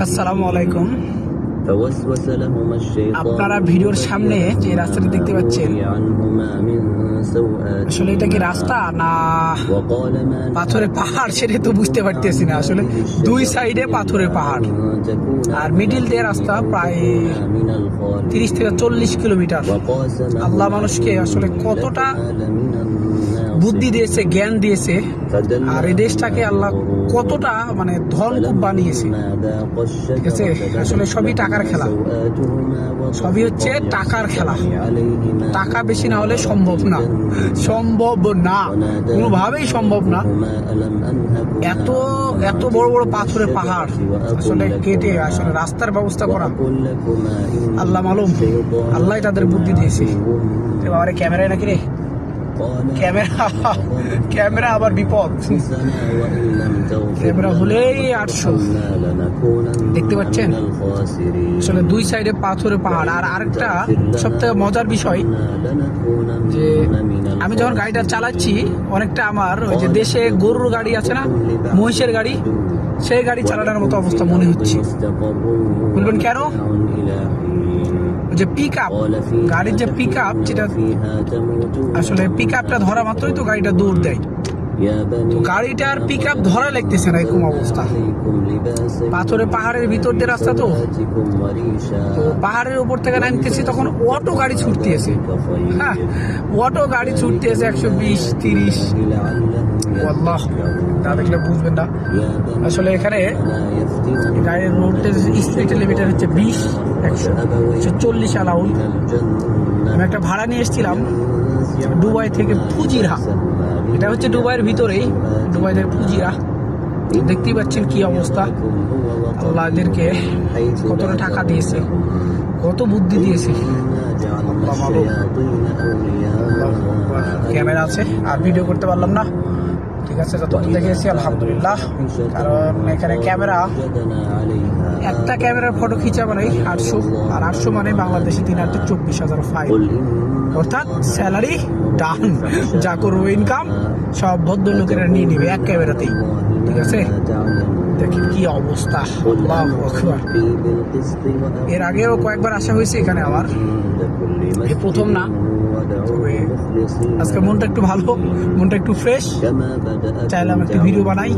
আসসালামু আলাইকুম। আপনারা ভিডিওর সামনে যে রাস্তাটা দেখতে পাচ্ছেন, আসলে এটা কি রাস্তা না পাথরের পাহাড় সেটা তো বুঝতে পারতেছি না। আসলে দুই সাইডে পাথরের পাহাড় আর মিডিল দিয়ে রাস্তা, প্রায় 30 থেকে 40 কিলোমিটার। আল্লাহ মানুষকে আসলে কতটা বুদ্ধি দিয়েছে, জ্ঞান দিয়েছে, আর এই দেশটাকে আল্লাহ কতটা ধন খুব বানিয়েছে। ঠিক আছে, আসলে সবই টাকার খেলা, সবই হচ্ছে টাকার খেলা। টাকা বেশি না হলে সম্ভব না, কোনোভাবেই সম্ভব না। এত এত বড় বড় পাথরের পাহাড় আসলে কেটে আসলে রাস্তার ব্যবস্থা করা আল্লাহ মালুম, আল্লাহ তাদের বুদ্ধি দিয়েছে। বাবারে ক্যামেরায় নাকি রে, ক্যামেরা আবার বিপদ। ক্যামেরা হলেই 800। দেখতে পাচ্ছেন আসলে দুই সাইডে পাথরের পাহাড়। আর আরেকটা সবথেকে মজার বিষয় যে আমি যখন গাড়িটা চালাচ্ছি, অনেকটা আমার ওই যে দেশে গরুর গাড়ি আছে না, মহিষের গাড়ি, সেই গাড়ি চালানোর মতো অবস্থা মনে হচ্ছে। বলবেন কেন? যে পিক আপ, গাড়ির যে পিক আপ, যেটা আসলে পিক আপটা ধরা মাত্রই তো গাড়িটা দৌড় দেয়, তো গাড়িটার পিক আপ ধরা লাগতেছে না, এরকম অবস্থা। পাথরের পাহাড়ের ভিতর দিয়ে রাস্তা, তো পাহাড়ের উপর থেকে নামতেছি তখন অটো গাড়ি ছুটতেছে। হ্যাঁ, অটো গাড়ি ছুটতেছে 120, 30। আল্লাহ, তা দেখলে বুঝবেন না। আসলে এখানে গাড়ির রোডের স্পিড লিমিটার হচ্ছে 20, 140 অ্যালাউড। আমি একটা ভাড়া নিয়ে এসেছিলাম দুবাই থেকে ফুজিরা। এটা হচ্ছে দুবাইয়ের ভিতরেই, দুবাই থেকে ফুজিরা। দেখতেই পাচ্ছেন কি অবস্থা। আল্লাহ এদেরকে কতটা টাকা দিয়েছে, কত বুদ্ধি দিয়েছে। ক্যামেরা আছে আর ভিডিও করতে পারলাম না, ঠিক আছে, যতটুকু দেখেছি আলহামদুলিল্লাহ। কারণ এখানে ক্যামেরা, একটা ক্যামেরার ফটো খিচা 800, আর 800 বাংলাদেশি 3,24,000 ফাইন, অর্থাৎ স্যালারি ডান, যা করবো ইনকাম সব ভদ্রলোকেরা নিয়ে নিবে এক ক্যামেরাতেই। ঠিক আছে, দেখি কি অবস্থা। আল্লাহু আকবার। এর আগেও কয়েকবার আসা হয়েছে এখানে, আমার এই প্রথম না। তবে আজকে মনটা একটু ভালো, মনটা একটু ফ্রেশ, চাইলাম একটু ভিডিও বানাই।